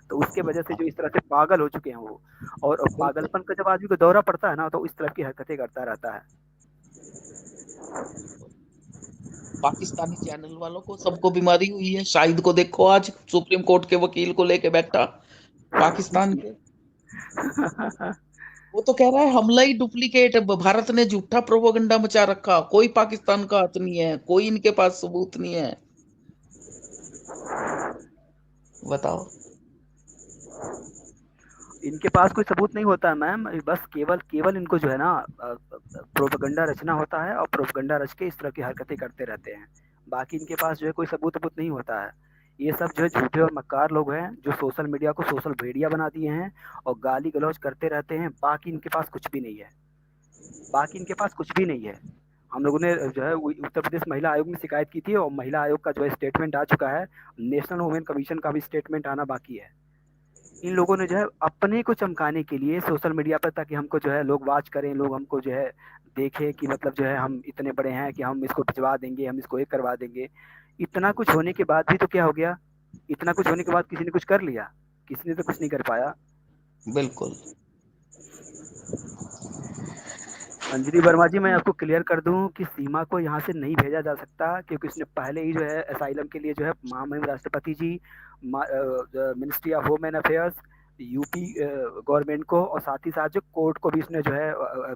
تو اس کے وجہ سے جو اس طرح سے پاگل ہو چکے ہیں وہ، اور بالکل پاگلپن کا جب آدمی کو دورہ پڑتا ہے نا تو اس طرح کی حرکتیں کرتا رہتا ہے. بالکل. پاکستانی چینل والوں کو سب کو بیماری ہوئی ہے. شاہد کو دیکھو آج سپریم کورٹ کے وکیل کو لے کے بیٹھا پاکستان کے. وہ تو کہہ رہا ہے حملہ ہی ڈپلیکیٹ ہے. بھارت نے جھوٹا پروپیگنڈا مچا رکھا. کوئی پاکستان کا ہاتھ نہیں ہے. کوئی ان کے پاس ثبوت نہیں ہے. بتاؤ. ان کے پاس کوئی ثبوت نہیں ہوتا ہے میم، بس کیول ان کو جو ہے نا پروپگنڈا رچنا ہوتا ہے، اور پروپگنڈا رچ کے اس طرح کی حرکتیں کرتے رہتے ہیں. باقی ان کے پاس جو ہے کوئی ثبوت نہیں ہوتا ہے. یہ سب جو ہے جھوٹے اور مکار لوگ ہیں جو سوشل میڈیا کو سوشل بھیڑیا بنا دیے ہیں اور گالی گلوچ کرتے رہتے ہیں. باقی ان کے پاس کچھ بھی نہیں ہے. باقی ان کے پاس کچھ بھی نہیں ہے. ہم لوگوں نے جو ہے اتر پردیش مہیلا آیوگ میں شکایت کی تھی، اور مہیلا آیوگ کا جو ہے اسٹیٹمنٹ آ چکا ہے. نیشنل وومین کمیشن کا بھی اسٹیٹمنٹ آنا باقی ہے. ان لوگوں نے جو ہے اپنے کو چمکانے کے لیے سوشل میڈیا پر، تاکہ ہم کو جو ہے لوگ واچ کریں، لوگ ہم کو جو ہے دیکھے کہ مطلب جو ہے ہم اتنے بڑے ہیں کہ ہم اس کو بھجوا دیں گے، ہم اس کو ایک کروا دیں گے. اتنا کچھ ہونے کے بعد بھی تو کیا ہو گیا؟ اتنا کچھ ہونے کے بعد کسی نے کچھ کر لیا؟ کسی نے تو کچھ نہیں کر پایا. بالکل. انجلی ورما جی، میں آپ کو کلیئر کر دوں کہ سیما کو یہاں سے نہیں بھیجا جا سکتا، کیونکہ اس نے پہلے ہی جو ہے اسائلم کے لیے جو ہے مہامہم راشٹرپتی ji, ministry of home and affairs, U P government کو، اور ساتھ ہی ساتھ جو کورٹ کو بھی اس نے جو ہے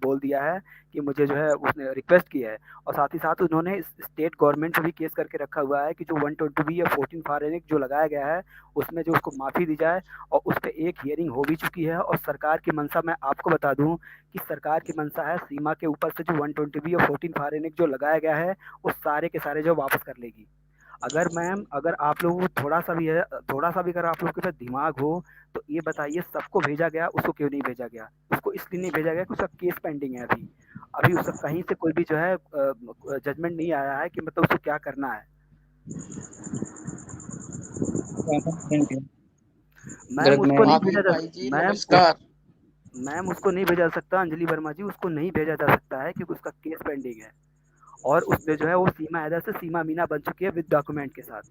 بول دیا ہے کہ مجھے جو ہے اس نے ریکویسٹ کیا ہے. اور ساتھ ہی ساتھ انہوں نے اسٹیٹ گورنمنٹ سے بھی کیس کر کے رکھا ہوا ہے کہ جو 120 یا 14 فارینک جو لگایا گیا ہے اس میں جو اس کو معافی دی جائے. اور اس پہ ایک ہیئرنگ ہو بھی چکی ہے، اور سرکار کی منشا میں آپ کو بتا دوں کہ سرکار کی منشا ہے سیما کے اوپر سے جو 120 اور 14 فارینک جو لگایا گیا ہے وہ سارے کے سارے جو واپس کر لے گی. اگر میم، اگر آپ لوگوں کو تھوڑا سا بھی ہے، تھوڑا سا بھی اگر آپ لوگوں کے پاس دماغ ہو تو یہ بتائیے سب کو بھیجا گیا، اس کو کیوں نہیں بھیجا گیا؟ اس کو اس لیے نہیں بھیجا گیا کہ اس کا کیس پینڈنگ ہے ابھی اس کا کہیں سے کوئی بھی جو ہے ججمنٹ نہیں آیا ہے کہ مطلب اس کو کیا کرنا ہے. میم گرگ اس میں کو نہیں عابد بھیجا جا بھائی جی میم اس نمسکار. میم اس کو نہیں بھیجا سکتا. انجلی ورما جی، اس کو نہیں بھیجا جا سکتا ہے کیونکہ اس کا کیس پینڈنگ ہے. اور اس نے جو ہے وہ سیما ایدر سے سیما مینا بن چکی ہے ود ڈاکومنٹ کے ساتھ.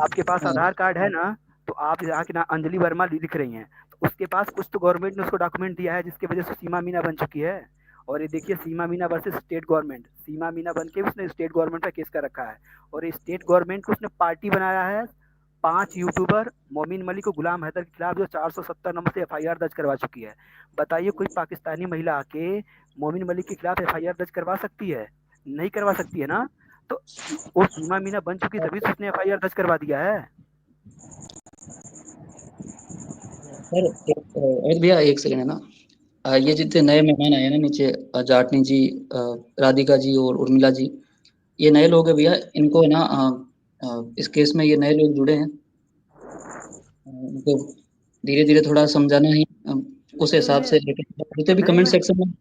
آپ کے پاس آدھار کارڈ ہے نا، تو آپ یہاں کے انجلی ورما لکھ رہی ہیں تو اس کے پاس کچھ تو گورنمنٹ نے اس کو ڈاکومنٹ دیا ہے جس کی وجہ سے سیما مینا بن چکی ہے. اور یہ دیکھیے سیما مینا ورسز اسٹیٹ گورنمنٹ، سیما مینا بن کے اس نے اسٹیٹ گورنمنٹ کا کیس کر رکھا ہے. اور اسٹیٹ گورنمنٹ کو اس نے پارٹی بنایا ہے. 5 یوٹیوبر مومن ملک کو غلام حیدر کے خلاف جو 470 نمبر سے ایف آئی آر درج کروا چکی ہے. بتائیے کوئی پاکستانی مہیلا آ کے مومن ملک کے خلاف ایف آئی آر درج کروا سکتی ہے؟ نہیں کروا سکتی ہے نا. تو وہ سیما مینا بن چکی تبھی تو اس نے ایف آئی آر درج کروا دیا ہے. سر بھیا ایک سیکنڈ ہے نا. یہ جتنے نئے مہمان آئے ہیں نا نیچے، جاٹنی جی، رادھکا جی اور ارملا جی، یہ نئے لوگ ہیں بھیا. ان کو نا اس کیس میں یہ نئے لوگ جڑے ہیں. ان کو دھیرے دھیرے تھوڑا سمجھانا ہے اس نہیں حساب انہیں سے. جتنے بھی نہیں کمنٹ میں سیکشن میں.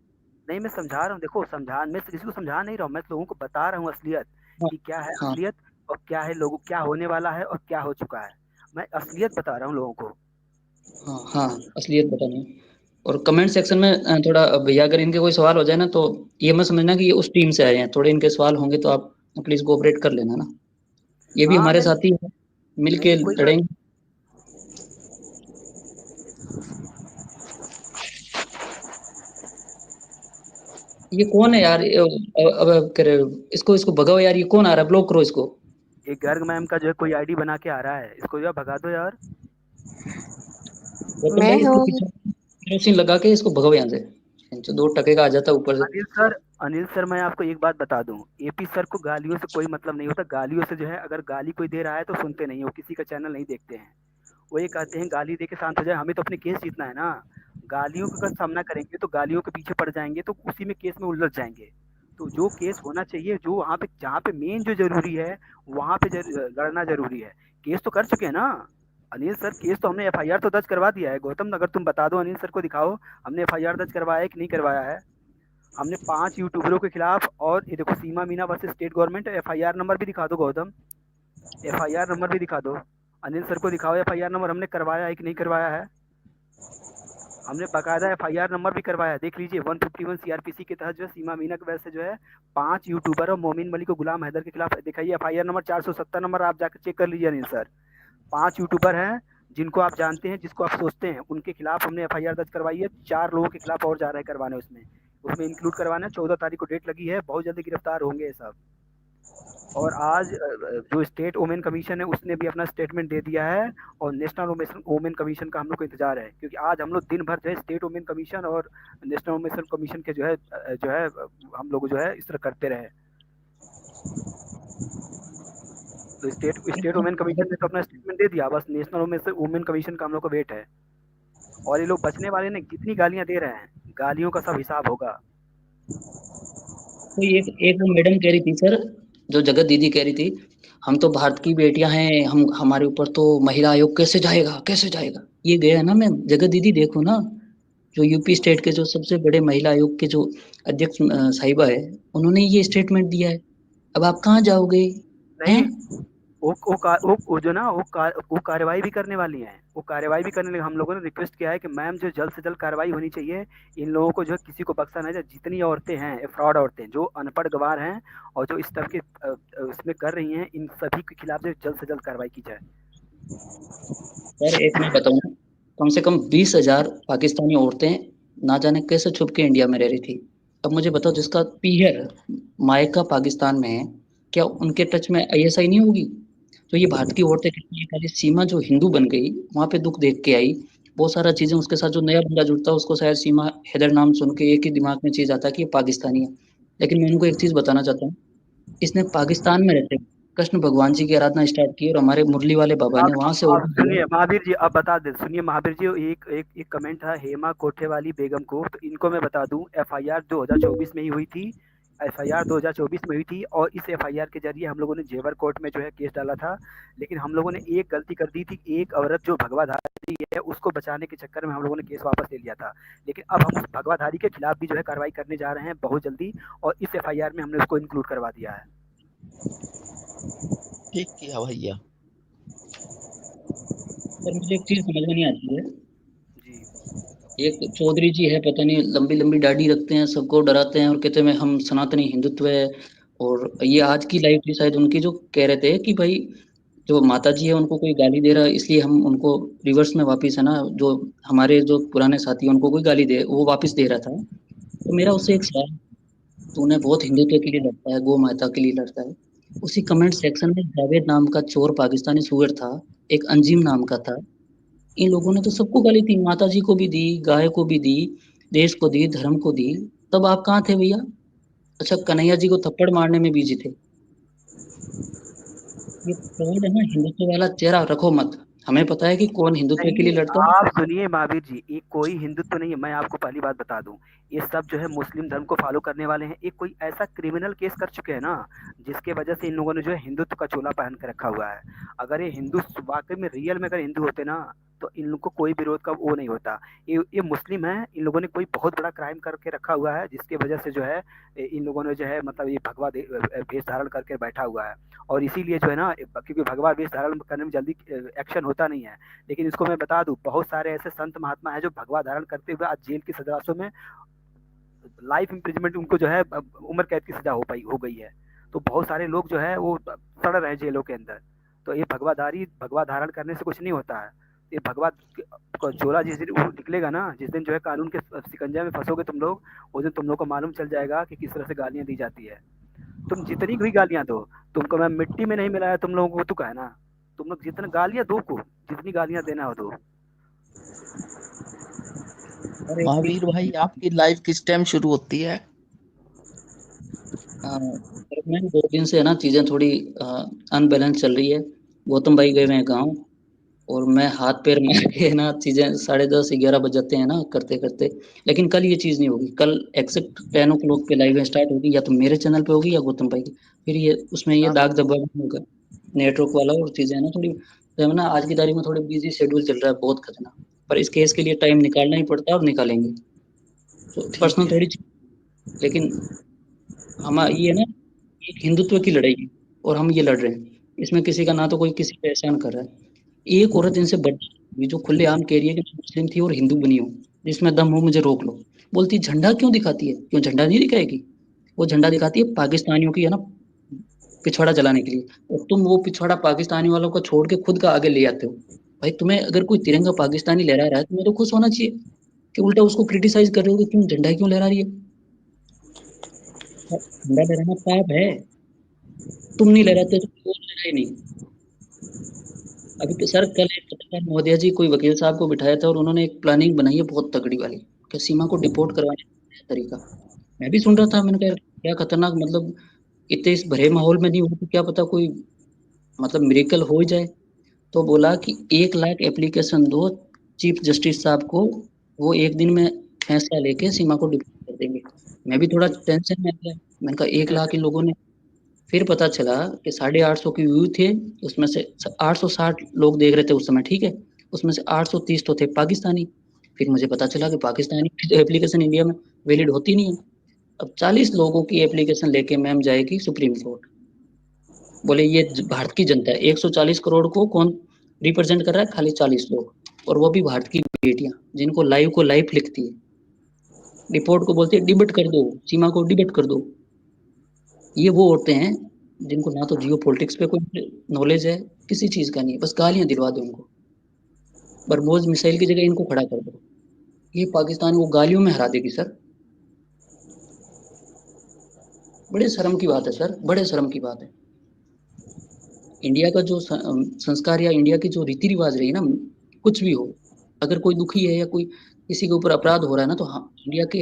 نہیں میں سمجھا رہا ہوں. دیکھو میں کسی کو سمجھا نہیں رہا ہوں، میں لوگوں کو بتا رہا ہوں اصلیت ہاں کہ کیا ہے ہاں اصلیت، اور کیا ہے لوگوں کیا ہونے والا ہے اور کیا ہو چکا ہے. میں اصلیت بتا رہا ہوں لوگوں کو. ہاں ہاں اصلیت بتانا. اور کمنٹ سیکشن میں تھوڑا بھیا اگر ان کے کوئی سوال ہو جائے نا تو یہ مت سمجھنا کہ یہ اس ٹیم سے آئے ہیں. تھوڑے ان کے سوال ہوں گے تو آپ پلیز کوآپریٹ کر لینا نا. یہ بھی ہاں ہمارے نہیں ساتھی ہیں، مل نہیں کے نہیں کوئی لڑیں بات. گے. یہ کون ہے یار؟ اس کو بگاؤ یار. یہ کون آ رہا ہے؟ بلاک کرو اس کو. یہ گرگ میم کا جو ہے کوئی آئی ڈی بنا کے آ رہا ہے، اس کو جو بھگا دو یار. گوتم میں بھائی اس کے ہوں. پیچھے کیروسین لگا کے اس کو بھگاؤ یہاں سے. 2 ٹکے کا آ جاتا ہے اوپر سے. انل سر میں آپ کو ایک بات بتا دوں، اے پی سر کو گالیوں سے کوئی مطلب نہیں ہوتا. گالیوں سے جو ہے اگر گالی کوئی دے رہا ہے تو سنتے نہیں، وہ کسی کا چینل نہیں دیکھتے ہیں. وہ یہ کہتے ہیں گالی دے کے شانت ہو جائے. ہمیں تو اپنے کیس جیتنا ہے نا. گالیوں کا اگر سامنا کریں گے تو گالیوں کے پیچھے پڑ جائیں گے تو اسی میں کیس میں الجھ جائیں گے. تو جو کیس ہونا چاہیے، جو وہاں پہ جہاں پہ مین جو ضروری ہے وہاں پہ لڑنا ضروری ہے. کیس تو کر چکے ہیں نا انل سر. کیس تو ہم نے ایف آئی آر تو درج کروا دیا ہے. گوتم اگر تم بتا دو انل سر کو دکھاؤ ہم نے ایف آئی آر درج کروایا ہے کہ نہیں کروایا ہے. ہم نے 5 یوٹیوبروں کے خلاف، اور یہ دیکھو Seema Meena versus state government, F I R number بھی دکھا دو Gautam. F I R number بھی دکھا دو. انل سر کو دکھاؤ ایف آئی آر نمبر ہم نے کروایا ہے کہ نہیں کروایا ہے. ہم نے باقاعدہ ایف آئی آر نمبر بھی کروایا ہے. دیکھ لیجیے 151 سی آر پی سی کے تحت جو ہے سیما مینا کی وجہ سے جو ہے 5 یوٹیوبر اور مومن ملک کو غلام حیدر کے خلاف دکھائیے F I R number 470 number. آپ جا کے چیک کر لیجیے انل سر. 5 یوٹیوبر ہیں जिनको आप जानते हैं, जिसको आप सोचते हैं, उनके खिलाफ हमने एफआईआर दर्ज करवाई है। 4 लोगों के खिलाफ और जा रहा है करवाने उसमें। उसमें इंक्लूड करवाना है, 14 तारीख को डेट लगी है, बहुत जल्दी गिरफ्तार होंगे ये सब। और आज जो स्टेट वोमेन कमीशन है उसने भी अपना स्टेटमेंट दे दिया है, और नेशनल वोमेन कमीशन का हम लोग को इंतजार है, क्योंकि आज हम लोग दिन भर जो है स्टेट वोमेन कमीशन और नेशनल वोमेन कमीशन के जो है हम लोग जो है इस तरह करते रहे। तो स्टेट स्टेट वोमेन कमीशन ने तो अपना स्टेटमेंट दे दिया, बस नेशनल वोमेन कमीशन का हम लोग को वेट है। और ये लोग बचने वाले ने कितनी गालियां दे रहे हैं, गालियों का सब हिसाब होगा। तो एक एक वो मैडम कह रही थी सर, जो जगत दीदी कह रही थी, हम तो भारत की बेटियां हैं, हम हमारे ऊपर तो महिला आयोग कैसे जाएगा, कैसे जाएगा। ये गया है ना मैम, जगत दीदी देखो ना, जो यूपी स्टेट के जो सबसे बड़े महिला आयोग के जो अध्यक्ष साहिबा है, उन्होंने ये स्टेटमेंट दिया है। अब आप कहाँ जाओगे? हैं? नहीं, वो जो ना वो कार्रवाई भी करने वाली हैं, वो कार्रवाई भी करने लगे। हम लोगों ने रिक्वेस्ट किया है कि मैम जो जल्द से जल्द कार्रवाई होनी चाहिए, इन लोगों को जो है किसी को बख्शा नहीं जाए। जितनी औरतें हैं फ्रॉड औरतें जो अनपढ़ गवार हैं और जो इस तरह के इसमें कर रही हैं, इन सभी के खिलाफ जो जल्द से जल्द कार्रवाई की जाए। सर एक मैं बताऊं, कम से कम 20,000 पाकिस्तानी औरतें ना जाने कैसे छुप के इंडिया में रह रही थी। अब मुझे बताओ, जिसका पीहर मायका पाकिस्तान में है, क्या उनके टच में आईएसआई नहीं होगी? तो ये भारत की औरतें कितनी, खाली सीमा जो हिंदू बन गई वहां पे दुख देख के आई, बहुत सारा चीजें उसके साथ, जो नया बंदा जुड़ता है उसको शायद सीमा हैदर नाम सुन के एक ही दिमाग में चीज आता है कि ये पाकिस्तानी है। लेकिन मैं उनको एक चीज बताना चाहता हूँ, इसने पाकिस्तान में रहते हुए कृष्ण भगवान जी की आराधना स्टार्ट की, और हमारे मुरली वाले बाबा अब ने वहां से अब ऑर्डर दिया। सुनिए महावीर जी, अब बता दे, सुनिए महावीर जी, एक कमेंट था हेमा कोठेवाली बेगम को, तो इनको मैं बता दूं एफआईआर 2024 में ही हुई थी। एफआईआर 2024 में हुई थी, और इस एफआईआर के जरिए हम लोगों ने जेवर कोर्ट में जो है केस डाला था। लेकिन हम लोगों ने एक गलती कर दी थी, एक औरत जो भगवाधारी है उसको बचाने के चक्कर में हम लोगों ने केस वापस ले लिया था। लेकिन अब हम उस भगवाधारी के खिलाफ भी जो है कार्रवाई करने जा रहे हैं बहुत जल्दी, और इस एफआईआर में हमने उसको इंक्लूड करवा दिया है। ठीक किया भैया। पर मुझे एक चीज समझ में नहीं आती है, जी। एक चौधरी जी है, पता नहीं लंबी लंबी दाढ़ी रखते हैं, सबको डराते हैं और कहते हैं हम सनातनी हिंदुत्व है। और ये आज की लाइव थी शायद उनकी, जो कह रहे थे कि भाई जो माता जी है उनको कोई गाली दे रहा है, इसलिए हम उनको रिवर्स में वापिस है ना, जो हमारे जो पुराने साथी हैं उनको कोई गाली दे वो वापिस दे रहा था। तो मेरा उससे एक सवाल, तूने बहुत हिंदुत्व के लिए लड़ता है, गौ माता के लिए लड़ता है, उसी कमेंट सेक्शन में जावेद नाम का चोर पाकिस्तानी सुअर था, एक अंजीम नाम का था, इन लोगों ने तो सबको गाली दी, माता जी को भी दी, गाय को भी दी, देश को दी, धर्म को दी। तब आप कहाँ थे भैया? अच्छा, कन्हैया जी को थप्पड़ मारने में बिजी थे। ये फ्रॉड है ना, हिंदुत्व वाला चेहरा रखो मत। हमें पता है कि कौन हिंदुत्व के लिए नहीं, लड़ता है। आप सुनिए महावीर जी, ये कोई हिंदुत्व नहीं है, मैं आपको पहली बात बता दूं। ये सब जो है मुस्लिम धर्म को फॉलो करने वाले हैं। एक कोई ऐसा क्रिमिनल केस कर चुके हैं ना, जिसके वजह से इन लोगों ने जो है हिंदुत्व का चोला पहन के रखा हुआ है। अगर ये हिंदू वाकई में रियल में अगर हिंदू होते ना, तो इन लोग को कोई विरोध का वो नहीं होता। ये मुस्लिम है, इन लोगों ने कोई बहुत बड़ा क्राइम करके रखा हुआ है, जिसकी वजह से जो है इन लोगों ने जो है मतलब ये भगवा भेष धारण करके बैठा हुआ है। और इसीलिए जो है ना, क्योंकि भगवा वेश धारण करने में जल्दी एक्शन होता नहीं है। लेकिन इसको मैं बता दूं, बहुत सारे ऐसे संत महात्मा हैं जो भगवा धारण करते हुए आज जेल की सजाओं में लाइफ इम्प्रिजमेंट, उनको जो है उम्र कैद की सजा हो गई है। तो बहुत सारे लोग जो है वो सड़ रहे हैं जेलों के अंदर। तो ये भगवा धारण करने से कुछ नहीं होता है। ये भगवा चोला जिस दिन वो निकलेगा ना, जिस दिन जो है कानून के सिकंजे में फंसोगे तुम लोग, उस दिन तुम लोग को मालूम चल जाएगा कि किस तरह से गालियां दी जाती है। तुम जितनी भी गालियां दो, तुमको मैं मिट्टी में नहीं मिलाया तुम लोगों को, तो है ना, तुम लोग जितना गालियां दो को, जितनी गालियां देना हो दो। और एक चीज, महावीर भाई आपकी लाइव किस टाइम शुरू होती है? मैं 2 दिन से है ना चीजें थोड़ी अनबैलेंस चल रही है। गौतम भाई गए हुए हैं गाँव, और मैं हाथ पैर मार के ना चीजें 10:30 11 बज जाते हैं ना करते करते। लेकिन कल ये चीज नहीं होगी, कल एक्सेप्ट 10 o'clock पे लाइव स्टार्ट होगी, या तो मेरे चैनल पे होगी या गौतम भाई की। फिर ये उसमें ये दाग धब्बा भी होगा, नेटवर्क वाला, और चीजें है ना थोड़ी, तो है ना आज की तारीख में थोड़ी बिजी शेड्यूल चल रहा है, बहुत खतना। पर इस केस के लिए टाइम निकालना ही पड़ता है, और निकालेंगे। तो ठीक पर्सनल है। थोड़ी चीज, लेकिन हम ये ना एक हिंदुत्व की लड़ाई है, और हम ये लड़ रहे हैं, इसमें किसी का ना तो कोई किसी पे एहसान कर रहा है। एक औरत इनसे बड़ी हुई जो खुलेआम कह रही है कि मैं मुस्लिम थी और हिंदू बनी हूँ, जिसमें दम हो मुझे रोक लो। बोलती झंडा क्यों दिखाती है, क्यों झंडा नहीं दिखाएगी? वो झंडा दिखाती है पाकिस्तानियों की है ना पिछवाड़ा जलाने के लिए, और तुम वो पिछवाड़ा पाकिस्तानी वालों को छोड़ के खुद का आगे ले आते हो। भाई तुम्हें अगर कोई तिरंगा पाकिस्तानी लहरा रहा है तुम्हें तो खुश होना चाहिए, कि उल्टा उसको क्रिटिसाइज कर रहे हो कि तुम झंडा क्यों लहरा रही है। झंडा लहराना पाप है, तुम नहीं लहराते तो कोई और लहराए नहीं। अभी तो सर कल एक पत्रकार महोदया जी कोई वकील साहब को बिठाया था और उन्होंने एक प्लानिंग बनाई है बहुत तगड़ी वाली, कि सीमा को डिपोर्ट करवाने का तरीका। मैं भी सुन रहा था, मैंने कहा क्या खतरनाक, मतलब इतने इस भरे माहौल में नहीं हो तो क्या पता कोई मतलब मिरेकल हो जाए। तो बोला कि 1 लाख एप्लीकेशन दो चीफ जस्टिस साहब को, वो एक दिन में फैसला लेके सीमा को डिपोर्ट कर देंगे। मैं भी थोड़ा टेंशन में आ गया, मैंने कहा 1 लाख इन लोगों ने। फिर पता चला कि 850 के व्यू थे, उसमें से 860 लोग देख रहे थे उस समय, ठीक है, उसमें से 830 तो थे पाकिस्तानी। फिर मुझे पता चला कि पाकिस्तानी की तो एप्लीकेशन इंडिया में वैलिड होती नहीं है। अब 40 लोगों की एप्लीकेशन लेके मैम जाएगी सुप्रीम कोर्ट। बोले ये भारत की जनता है, 140 करोड़ को कौन रिप्रेजेंट कर रहा है, खाली 40 लोग, और वो भी भारत की बेटियां जिनको लाइव को लाइफ लिखती है। रिपोर्ट को बोलते हैं डिबेट कर दो, सीमा को डिबेट कर दो। ये वो होते हैं जिनको ना तो जियो पॉलिटिक्स पे कोई नॉलेज है, किसी चीज का नहीं है, बस गालियां दिलवा दो उनको, बरमोज मिसाइल की जगह इनको खड़ा कर दो, ये पाकिस्तान को गालियों में हरा देगी सर। बड़े शर्म की बात है सर, बड़े शर्म की बात है। इंडिया का जो संस्कार या इंडिया की जो रीति रिवाज रही है ना, कुछ भी हो, अगर कोई दुखी है या कोई किसी के ऊपर अपराध हो रहा है ना, तो हाँ इंडिया के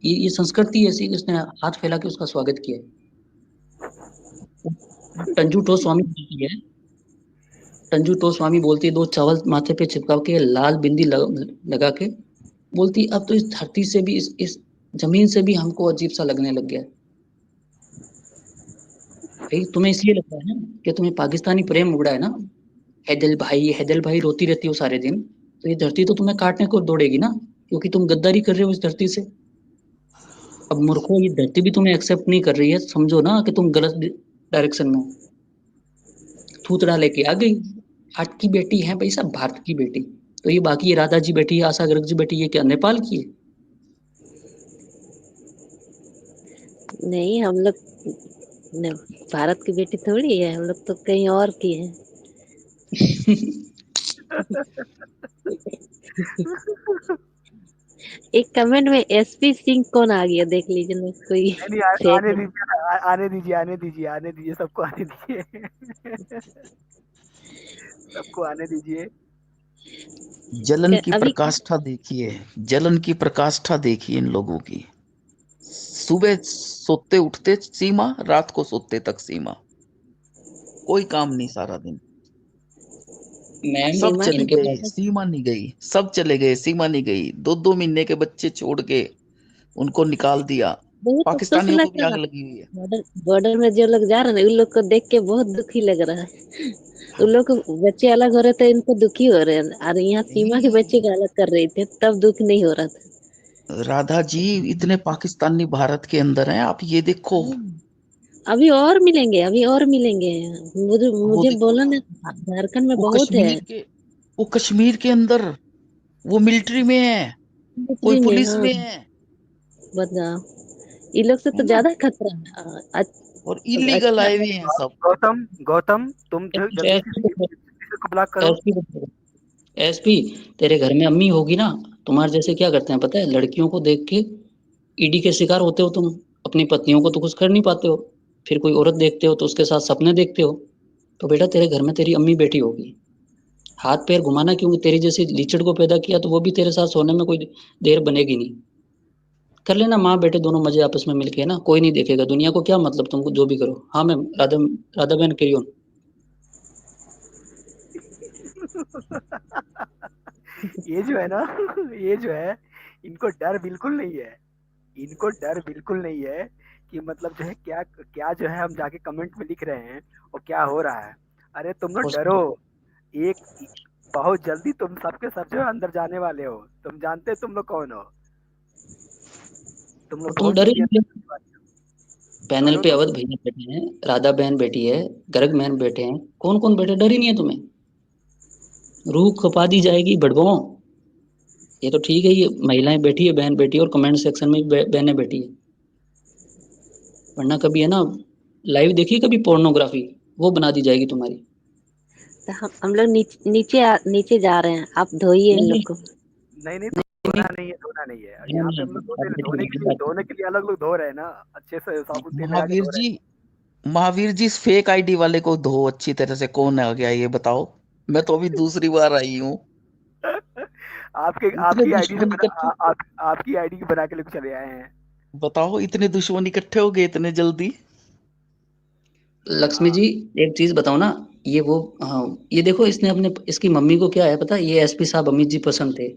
ये संस्कृति ऐसी कि उसने हाथ फैला के उसका स्वागत किया है। टंजू टो स्वामी बोलती है, टंजू टो स्वामी बोलती है, 2 चावल माथे पे चिपका के लाल बिंदी लगा के बोलती, अब तो इस धरती से भी इस जमीन से भी हमको अजीब सा लगने लग गया है। भाई तुम्हें इसलिए लगता है ना कि तुम्हें पाकिस्तानी प्रेम उगड़ा है ना, हैदल भाई रोती रहती हो सारे दिन, तो ये धरती तो तुम्हें काटने को दौड़ेगी ना, क्योंकि तुम गद्दारी कर रहे हो इस धरती से। अब मूर्खों, ये धरती भी तुम्हें एक्सेप्ट नहीं कर रही है, समझो ना कि तुम गलत डायरेक्शन में हो। थूतड़ा लेके आ गई, हाट की बेटी है भाई साहब, भारत की बेटी। तो ये बाकी ये राधा जी बैठी है, आशा गर्ग जी बैठी है, क्या नेपाल की है? नहीं, हम लोग भारत की बेटी थोड़ी है, हम लोग तो कहीं और की है। एक कमेंट में एसपी सिंह कौन आ गया देख लीजिए ना, कोई नहीं फेक आने है। दीजिए, आने दीजिए, आने दीजिए, आने दीजिए, सबको आने दीजिए। सबको आने दीजिए। जलन की अभी प्रकाष्ठा देखिए, जलन की प्रकाष्ठा देखिए इन लोगों की। सुबह सोते उठते सीमा, रात को सोते तक सीमा, कोई काम नहीं सारा दिन। मैम सब सीमा चले इनके गए, पास सीमा नहीं गई, सब चले गए, सीमा नहीं गई। 2-2 महीने के बच्चे छोड़ के उनको निकाल दिया। बहुत अफसोस पाकिस्तानियों को भी लगता आग है। लगी हुई है। बॉर्डर में जो लोग जा रहे हैं ना, उन लोग को देख के बहुत दुखी लग रहा है। उन लोग को बच्चे अलग हो रहे थे, इनको दुखी हो रहे हैं, और यहाँ सीमा के बच्चे नहीं, का अलग कर रहे थे, तब दुख नहीं हो रहा था। राधा जी, इतने पाकिस्तानी भारत के अंदर हैं, आप ये देखो। अभी और मिलेंगे, अभी और मिलेंगे। मुझे वो मुझे देखो बोला ना, ना, झारखंड में वो बहुत है। कश्मीर के वो कश्मीर के अंदर वो मिलिट्री में है, कोई मिलिट्री में, पुलिस हाँ। में है बताओ, इन लोग से है तो ना, ज्यादा खतरा है। और इलीगल अच्छा। आए हुए हैं सब। गौतम, गौतम, तुम जल्दी से एसपी को ब्लॉक करो। एसपी तेरे घर में अम्मी होगी ना, तुम्हारे जैसे क्या करते हैं पता है, लड़कियों को देख के ईडी के शिकार होते हो तुम, अपनी पत्नियों को तो कुछ कर नहीं पाते हो, फिर कोई औरत देखते हो तो उसके साथ सपने देखते हो। तो बेटा तेरे घर में तेरी अम्मी बैठी होगी, हाथ पैर घुमाना, क्योंकि तेरी जैसी लीचड़ को पैदा किया तो वो भी तेरे साथ सोने में कोई देर बनेगी नहीं। कर लेना माँ बेटे दोनों मजे आपस में मिलके, है ना, कोई नहीं देखेगा, दुनिया को क्या मतलब, तुमको जो भी करो। हाँ मैम, राधा राधा बहन कैरी ऑन। ये जो है ना, ये जो है, इनको डर बिल्कुल नहीं है। इनको डर बिल्कुल नहीं है कि मतलब जो है क्या क्या जो है हम जाके कमेंट में लिख रहे हैं और क्या हो रहा है। अरे तुम लोग डरो, एक बहुत जल्दी तुम सबके सब जो है अंदर जाने वाले हो। तुम जानते हो तुम लोग कौन हो? तुम लोग तुम बहुत डरे जल्दी नहीं, अंदर जाने वाले हो। पैनल डरो पे तुम। अवध भैया बैठे हैं, राधा बहन बैठी है, गर्ग बहन बैठे हैं, कौन कौन बैठे, डर ही नहीं है तुम्हें। रूह खपा दी जाएगी भड़बो। ये तो ठीक है, ये महिलाएं बैठी है, बहन बैठी है, और कमेंट सेक्शन में भी बहनें बैठी है, वरना कभी है ना, लाइव देखिए कभी पोर्नोग्राफी, वो बना दी जाएगी तुम्हारी। तो हम लोग नीचे जा रहे हैं, आप धोइए इन नहीं लोग को। नहीं नहीं, नहीं धोना नहीं है, नहीं यहाँ पे नहीं, हम लोग अब देखिए मेरी बात धोने के लिए अलग लोग धो रहे हैं ना, अच्छे से साबुन तेल लगा के महावीर धो रहे जी, महावीर जी इस फेक आईडी वाले को धो अच्छी तरह से। कौन आ गया ये बताओ? मैं तो अभी दूसरी बार आई हूँ। हैं। इतने दुश्मन इकट्ठे, आपकी आईडी की बना के लेके चले आए हैं। बताओ इतने दुश्मन इकट्ठे हो गए इतने जल्दी? लक्ष्मी जी, एक चीज बताओ ना, ये वो, हाँ, ये देखो इसने अपने, इसकी मम्मी को क्या है पता है, ये एसपी साहब अमित जी पसंद थे,